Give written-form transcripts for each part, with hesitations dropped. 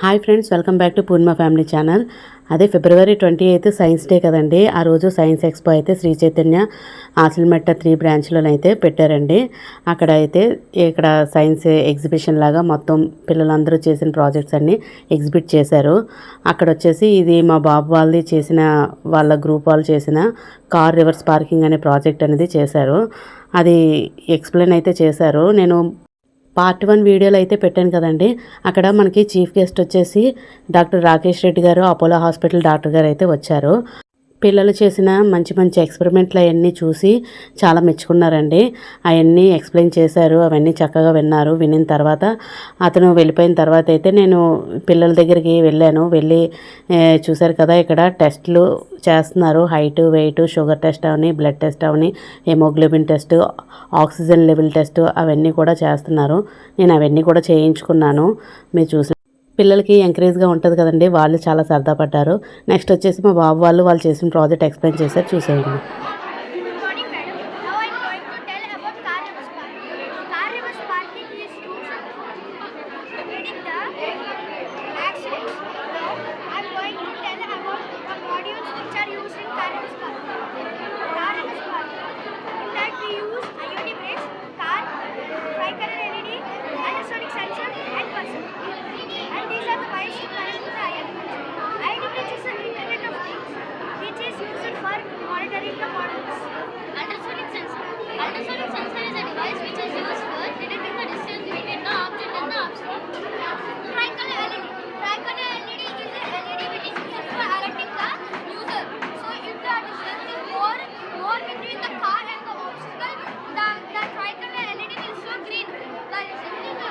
Hi friends, welcome back to Purnima family channel. అదే ఫిబ్రవరి 28 science day కదండి. ఆ రోజు సైన్స్ ఎక్స్పో అయితే శ్రీ చైతన్య ఆసిల్మెట్ట 3 బ్రాంచ్లో అయితే పెట్టారండి. అక్కడ అయితే ఇక్కడ సైన్స్ ఎగ్జిబిషన్ లాగా మొత్తం పిల్లలందరూ చేసిన ప్రాజెక్ట్స్ అన్నీ ఎగ్జిబిట్ చేశారు. అక్కడ వచ్చేసి ఇది మా బాబు వాళ్ళది చేసిన, వాళ్ళ గ్రూప్ వాళ్ళు చేసిన కార్ రివర్స్ పార్కింగ్ అనే ప్రాజెక్ట్ అనేది చేశారు. అది ఎక్స్ప్లెయిన్ అయితే చేశారు. నేను పార్ట్ 1 వీడియోలో అయితే పెట్టాను కదండి. అక్కడ మనకి చీఫ్ గెస్ట్ వచ్చేసి డాక్టర్ రాకేష్ రెడ్డి గారు, అపోలో హాస్పిటల్ డాక్టర్ గారు అయితే వచ్చారు. పిల్లలు చేసిన మంచి మంచి ఎక్స్పెరిమెంట్లు అవన్నీ చూసి చాలా మెచ్చుకున్నారండి. అవన్నీ ఎక్స్ప్లెయిన్ చేశారు, అవన్నీ చక్కగా విన్నారు. వినిన తర్వాత అతను వెళ్ళిపోయిన తర్వాత అయితే నేను పిల్లల దగ్గరికి వెళ్ళి చూశారు కదా, ఇక్కడ టెస్ట్లు చేస్తున్నారు. హైట్, వెయిట్, షుగర్ టెస్ట్ అవని, బ్లడ్ టెస్ట్ అవని, haemoglobin test, oxygen level test అవన్నీ కూడా చేస్తున్నారు. నేను అవన్నీ కూడా చేయించుకున్నాను. మీరు చూసి పిల్లలకి ఎంకరేజ్గా ఉంటుంది కదండి, వాళ్ళు చాలా సరదా పడ్డారు. నెక్స్ట్ వచ్చేసి మా బాబు వాళ్ళు చేసిన ప్రాజెక్ట్ ఎక్స్ప్లెయిన్ చేశారు, చూసేయండి. Ultrasonic sensor is a device which is used for detecting the distance between the object and the obstacle. Tricolor LED. Tricolor LED is a LED which is used for alerting the user. So if the distance is more between the car and the obstacle, the tricolor LED will show green. The distance is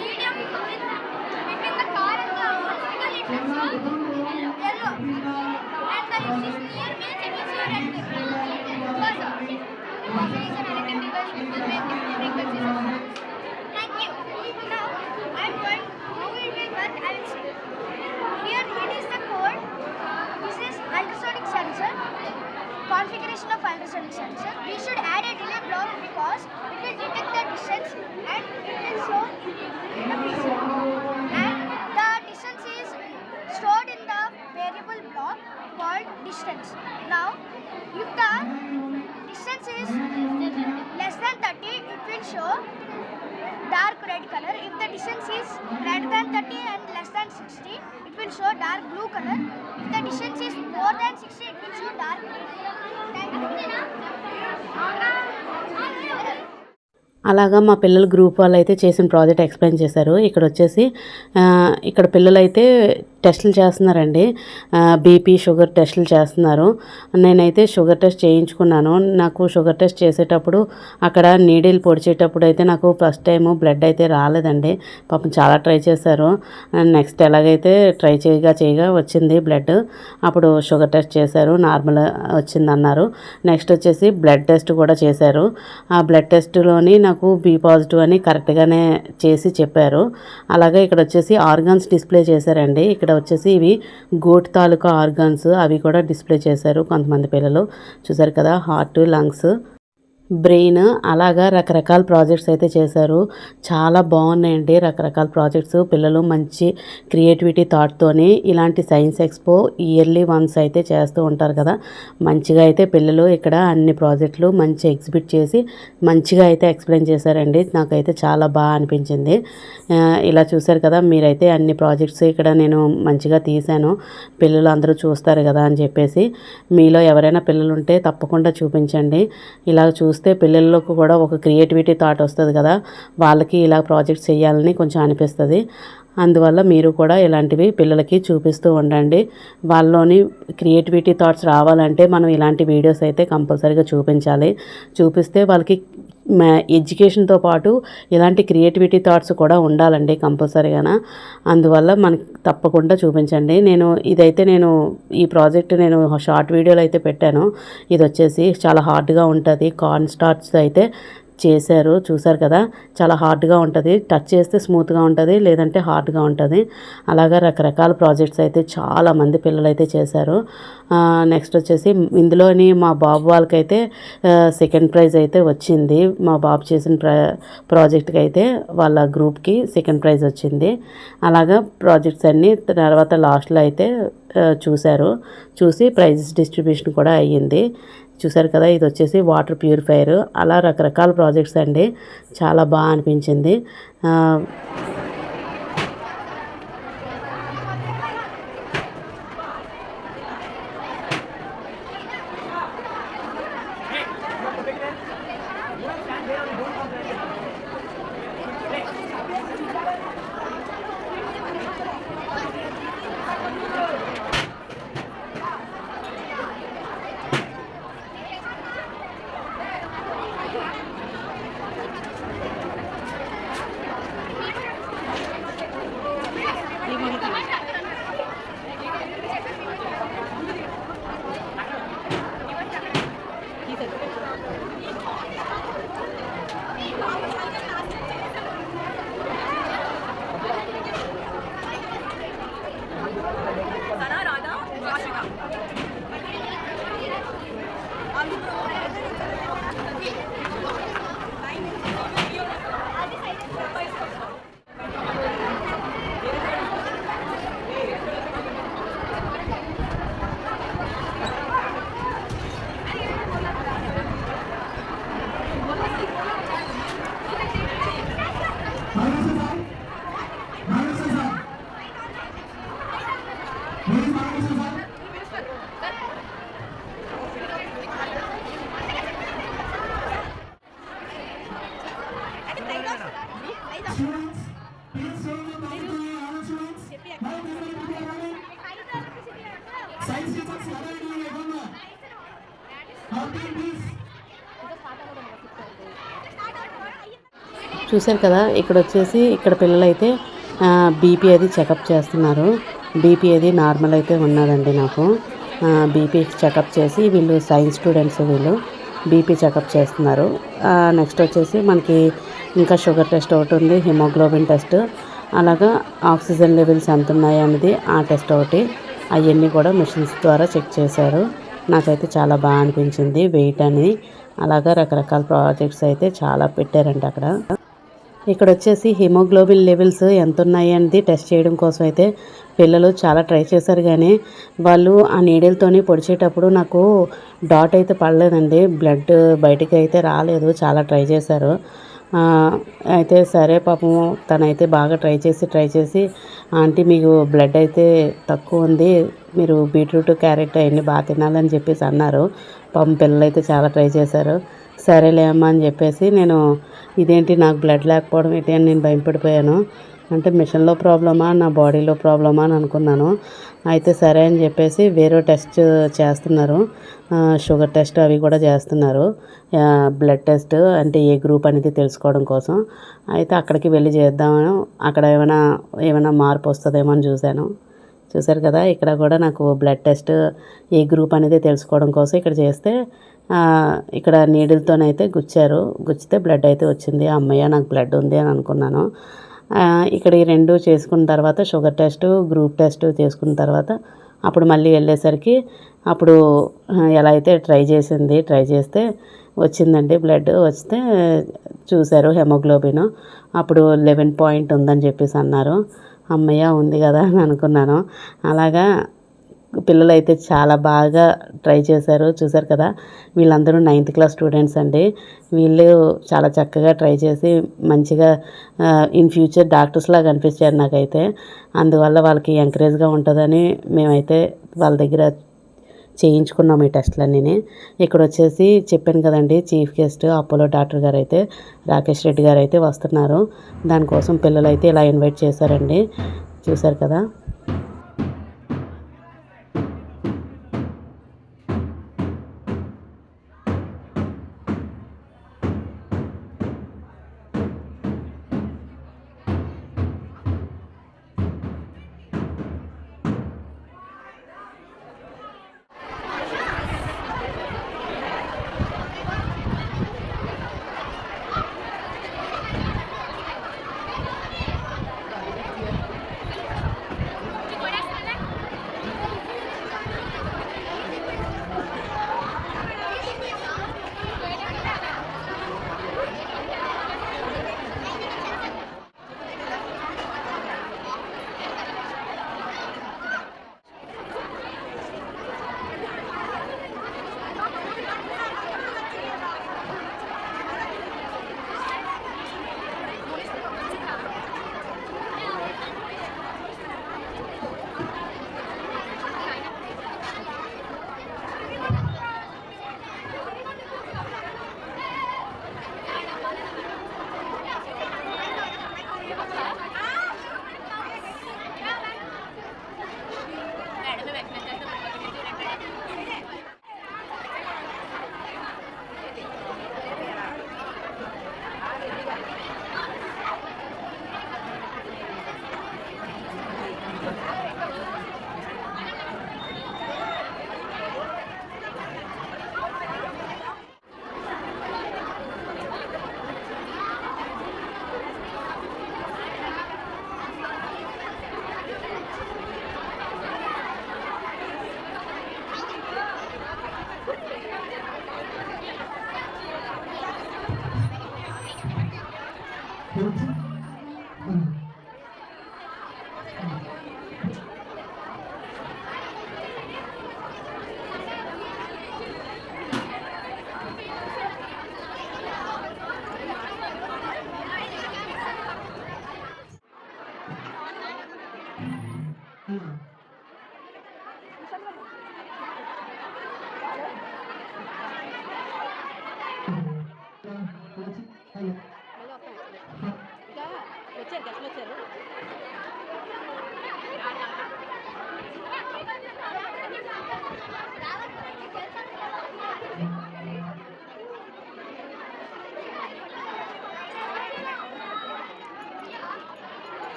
medium between the car and the obstacle, it will show yellow. And the if is near means it will show red. Buzzer is an electric device which will make different frequencies. Thank you. Now I am going how it will work. I will say. Here it is the code. This is ultrasonic sensor. Configuration of ultrasonic sensor. We should add a delay block because it will detect the distance and it will show the pixel. And the distance is stored in the variable block called distance. Now, if the distance is less than 30, it will show dark red color. If the distance is greater than 30 and less than 60, it will show dark blue color. If the distance is more than 60, it will show dark green. Thank you. అలాగా మా పిల్లల group వాళ్ళు అయితే చేసిన project explain చేశారు. ఇక్కడ వచ్చేసి ఇక్కడ పిల్లలు అయితే టెస్టులు చేస్తున్నారండి. బీపీ, షుగర్ టెస్టులు చేస్తున్నారు. నేనైతే షుగర్ టెస్ట్ చేయించుకున్నాను. నాకు షుగర్ టెస్ట్ చేసేటప్పుడు అక్కడ నీడిల్ పొడిచేటప్పుడు అయితే నాకు ఫస్ట్ టైము బ్లడ్ అయితే రాలేదండి. పాపం చాలా ట్రై చేశారు. నెక్స్ట్ ఎలాగైతే ట్రై చేయగా వచ్చింది బ్లడ్. అప్పుడు షుగర్ టెస్ట్ చేశారు, నార్మల్ వచ్చిందన్నారు. నెక్స్ట్ వచ్చేసి బ్లడ్ టెస్ట్ కూడా చేశారు. ఆ బ్లడ్ టెస్ట్లోని నాకు బి పాజిటివ్ అని కరెక్ట్గానే చేసి చెప్పారు. అలాగే ఇక్కడ వచ్చేసి ఆర్గాన్స్ డిస్ప్లే చేశారండి. ఇక్కడ వచ్చేసి ఇవి గోట్ తాలూకా ఆర్గాన్స్, అవి కూడా డిస్ప్లే చేశారు కొంతమంది పిల్లలు. చూసారు కదా, హార్ట్, లంగ్స్, బ్రెయిన్, అలాగా రకరకాల ప్రాజెక్ట్స్ అయితే చేశారు. చాలా బాగున్నాయండి రకరకాల ప్రాజెక్ట్స్. పిల్లలు మంచి క్రియేటివిటీ థాట్తోని ఇలాంటి సైన్స్ ఎక్స్పో ఇయర్లీ వన్స్ అయితే చేస్తూ ఉంటారు కదా. మంచిగా అయితే పిల్లలు ఇక్కడ అన్ని ప్రాజెక్టులు మంచి ఎగ్జిబిట్ చేసి మంచిగా అయితే ఎక్స్ప్లెయిన్ చేశారండి. నాకైతే చాలా బాగా అనిపించింది. ఇలా చూశారు కదా, మీరైతే అన్ని ప్రాజెక్ట్స్ ఇక్కడ నేను మంచిగా తీశాను, పిల్లలు అందరూ చూస్తారు కదా అని చెప్పేసి. మీలో ఎవరైనా పిల్లలు ఉంటే తప్పకుండా చూపించండి. ఇలా చూస్తే పిల్లలకు కూడా ఒక క్రియేటివిటీ థాట్ వస్తుంది కదా, వాళ్ళకి ఇలా ప్రాజెక్ట్స్ చేయాలని కొంచెం అనిపిస్తుంది. అందువల్ల మీరు కూడా ఇలాంటివి పిల్లలకి చూపిస్తూ ఉండండి. వాళ్ళలోని క్రియేటివిటీ థాట్స్ రావాలంటే మనం ఇలాంటి వీడియోస్ అయితే కంపల్సరీగా చూపించాలి. చూపిస్తే వాళ్ళకి ఎడ్యుకేషన్తో పాటు ఇలాంటి క్రియేటివిటీ థాట్స్ కూడా ఉండాలండి కంపల్సరీగా. అందువల్ల మనకి తప్పకుండా చూపించండి. నేను ఈ ప్రాజెక్ట్ నేను షార్ట్ వీడియోలో అయితే పెట్టాను. ఇది వచ్చేసి చాలా హార్డ్గా ఉంటుంది. కార్న్ స్టార్చ్ అయితే చేశారు. చూసారు కదా, చాలా హార్డ్గా ఉంటుంది, టచ్ చేస్తే స్మూత్గా ఉంటుంది, లేదంటే హార్డ్గా ఉంటుంది. అలాగా రకరకాల ప్రాజెక్ట్స్ అయితే చాలామంది పిల్లలు అయితే చేశారు. నెక్స్ట్ వచ్చేసి ఇందులోని మా బాబు వాళ్ళకైతే సెకండ్ ప్రైజ్ అయితే వచ్చింది. మా బాబు చేసిన ప్రాజెక్ట్కి అయితే వాళ్ళ గ్రూప్కి సెకండ్ ప్రైజ్ వచ్చింది. అలాగా ప్రాజెక్ట్స్ అన్నీ తర్వాత లాస్ట్లో అయితే చూసి ప్రైజెస్ డిస్ట్రిబ్యూషన్ కూడా అయ్యింది. చూసారు కదా, ఇది వచ్చేసి వాటర్ ప్యూరిఫైయర్. అలా రకరకాల ప్రాజెక్ట్స్ అండి, చాలా బాగా అనిపించింది. చూశారు కదా, ఇక్కడ వచ్చేసి ఇక్కడ పిల్లలైతే బీపీ అది చెకప్ చేస్తున్నారు. బీపీ అది నార్మల్ అయితే ఉన్నదండి నాకు. బీపీ చెకప్ చేసి వీళ్ళు సైన్స్ స్టూడెంట్స్, వీళ్ళు బీపీ చెకప్ చేస్తున్నారు. నెక్స్ట్ వచ్చేసి మనకి ఇంకా షుగర్ టెస్ట్ ఒకటి ఉంది, హిమోగ్లోబిన్ టెస్ట్, అలాగా ఆక్సిజన్ లెవెల్స్ ఎంత ఉన్నాయి అనేది ఆ టెస్ట్ ఒకటి. అవన్నీ కూడా మిషన్స్ ద్వారా చెక్ చేశారు. నాకైతే చాలా బాగా అనిపించింది వెయిట్ అని. అలాగా రకరకాల ప్రాజెక్ట్స్ అయితే చాలా పెట్టారంట అక్కడ. ఇక్కడ వచ్చేసి హిమోగ్లోబిన్ లెవెల్స్ ఎంత ఉన్నాయి అనేది టెస్ట్ చేయడం కోసం అయితే పిల్లలు చాలా ట్రై చేశారు. కానీ వాళ్ళు ఆ నీడిల్తోని పొడిచేటప్పుడు నాకు డాట్ అయితే పడలేదండి, బ్లడ్ బయటికి అయితే రాలేదు. చాలా ట్రై చేశారు. అయితే సరే పాపం తనైతే బాగా ట్రై చేసి ఆంటీ మీకు బ్లడ్ అయితే తక్కువ ఉంది, మీరు బీట్రూట్ క్యారెట్ అవన్నీ బాగా తినాలని చెప్పేసి అన్నారు. పాపం పిల్లలు అయితే చాలా ట్రై చేశారు. సరేలే అమ్మా అని చెప్పేసి నేను ఇదేంటి నాకు బ్లడ్ లేకపోవడం ఏంటి అని నేను భయపడిపోయాను. అంటే మిషన్లో ప్రాబ్లమా నా బాడీలో ప్రాబ్లమా అని అనుకున్నాను. అయితే సరే అని చెప్పేసి వేరే టెస్ట్ చేస్తున్నారు, షుగర్ టెస్ట్ అవి కూడా చేస్తున్నారు, బ్లడ్ టెస్ట్ అంటే ఏ గ్రూప్ అనేది తెలుసుకోవడం కోసం. అయితే అక్కడికి వెళ్ళి చేద్దామని అక్కడ ఏమైనా మార్పు వస్తుందేమో అని చూశారు కదా, ఇక్కడ కూడా నాకు బ్లడ్ టెస్ట్ ఏ గ్రూప్ అనేది తెలుసుకోవడం కోసం ఇక్కడ చేస్తే ఇక్కడ నీడిల్తోనైతే గుచ్చితే బ్లడ్ అయితే వచ్చింది. అమ్మయ్య నాకు బ్లడ్ ఉంది అని అనుకున్నాను. ఇక్కడ ఈ రెండు చేసుకున్న తర్వాత షుగర్ టెస్ట్, గ్రూప్ టెస్ట్ చేసుకున్న తర్వాత అప్పుడు మళ్ళీ వెళ్ళేసరికి అప్పుడు ఎలా అయితే ట్రై చేస్తే వచ్చిందండి, బ్లడ్ వస్తే చూశారు హెమోగ్లోబిన్ అప్పుడు 11 పాయింట్ ఉందని చెప్పేసి అన్నారు. అమ్మయ్య ఉంది కదా అని అనుకున్నాను. అలాగా పిల్లలైతే చాలా బాగా ట్రై చేశారు. చూశారు కదా, వీళ్ళందరూ 9th క్లాస్ స్టూడెంట్స్ అండి. వీళ్ళు చాలా చక్కగా ట్రై చేసి మంచిగా ఇన్ ఫ్యూచర్ డాక్టర్స్ లాగా అనిపించారు నాకైతే. అందువల్ల వాళ్ళకి ఎంకరేజ్గా ఉంటుందని మేమైతే వాళ్ళ దగ్గర చేయించుకున్నాం ఈ టెస్ట్లన్నీ. ఇక్కడ వచ్చేసి చెప్పాను కదండి, చీఫ్ గెస్ట్ అపోలో డాక్టర్ గారు అయితే రాకేష్ రెడ్డి గారు అయితే వస్తున్నారు. దానికోసం పిల్లలు అయితే ఇలా ఇన్వైట్ చేశారండి. చూశారు కదా.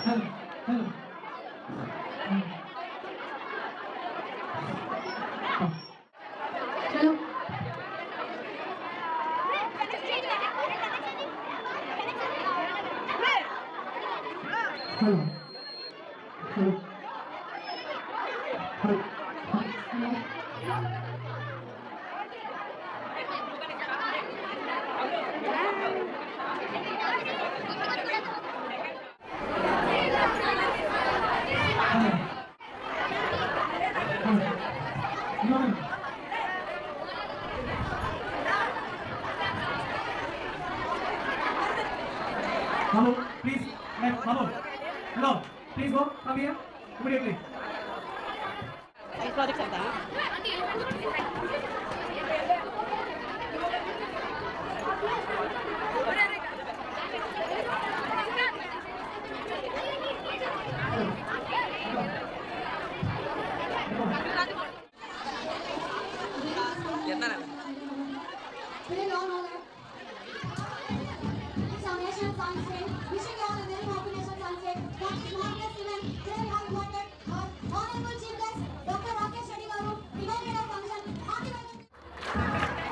Babu, please, Babu, hello, please go from here immediately. Projects అంతా Today, Lord, all it's our National Science Day. Wishing you all a very happy National Science Day. For this marvelous event, today we have invited our Honorable Chief Guest, Dr. Rakesh Reddy Garu, Innovator Function. Hearty welcome.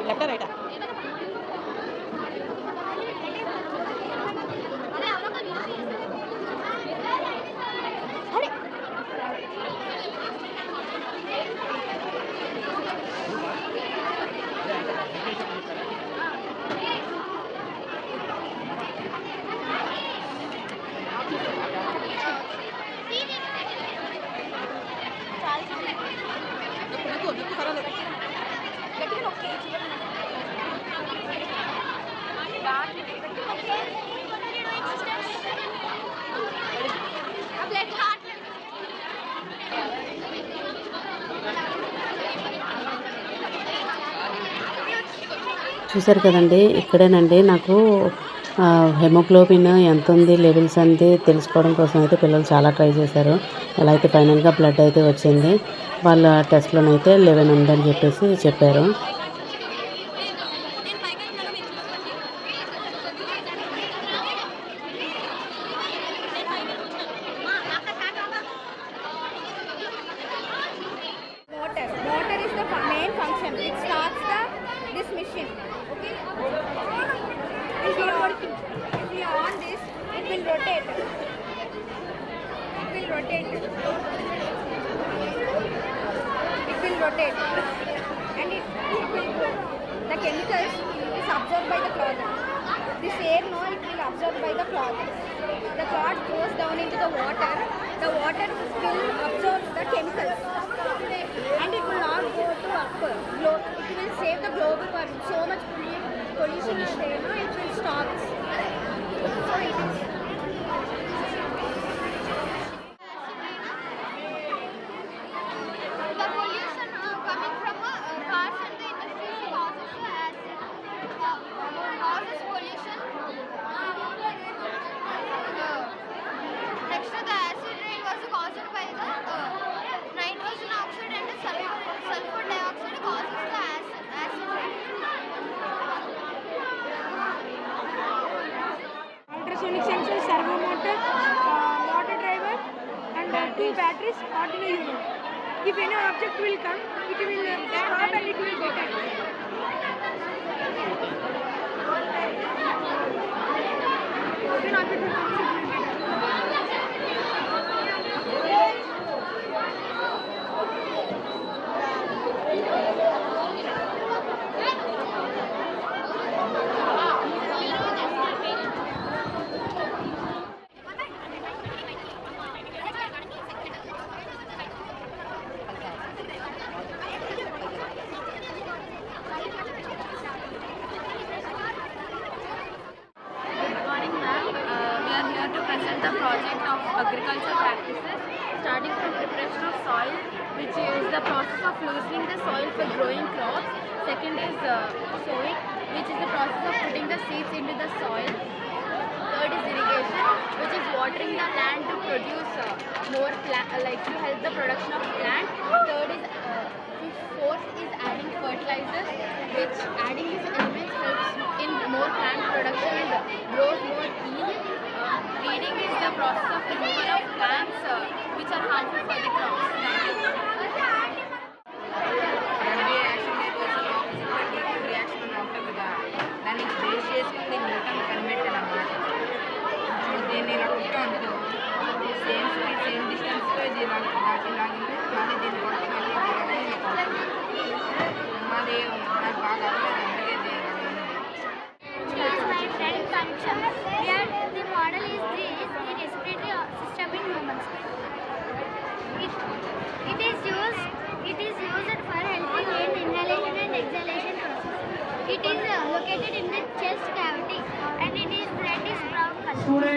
Left రైటా చూశారు కదండి, ఇక్కడేనండి నాకు haemoglobin ఎంత ఉంది levels అంది తెలుసుకోవడం కోసం అయితే పిల్లలు చాలా ట్రై చేశారు. ఎలా అయితే ఫైనల్గా బ్లడ్ అయితే వచ్చింది. వాళ్ళ టెస్ట్లోనైతే 11 ఉందని చెప్పేసి చెప్పారు. Motor is the main function. It starts this machine. Okay. If you on this, it will rotate. It will rotate. It will rotate, and it will the chemicals is absorbed by the cloth. This air, no, it will absorb by the cloth. The cloth goes down into the water. The water will absorb the chemicals, and it will not go to up. It will save the global warming. So much pollution is there, no? It will stop. So it is. The pollution coming from cars and the industries causes pollution. Next, the acid rain was caused by the nitrogen oxide and the sulfur dioxide causes the acid rain. ultrasonic sensors, servo motor, motor driver, and 2 batteries, Arduino unit. If any object will come, it will stop and it will detect. If an object will come, it will detect. Good morning, ma'am. We are here to present the project of agriculture practices, starting from preparation of soil, which is the process of loosening the soil for growing crops. Second is sowing, which is the process of putting the seeds into the soil. Third is irrigation, which is watering the land to produce more to help the production of plant. Third is fourth is adding fertilizers, which adding these elements helps in more plant production and grows more yield. Breeding is the process of removal of plants which are harmful for the crops. Reaction ఉంటుంది కదా, దాన్ని base చేసుకుని Newton కనిపెట్టాను అన్నమాట. ఇప్పుడు దీన్ని ఇలా కుట్టాను same speed same డిస్టెన్స్లో ఇది ఇలాగింది మళ్ళీ దీన్ని కొట్టుకెళ్ళి మాది నాకు బాగా అవ్వలేదు, అందుకే Choose my friend function. Here the model is this: the respiratory system in humans. It is used for helping in inhalation and exhalation process. It is located in the chest cavity and it is reddish brown color.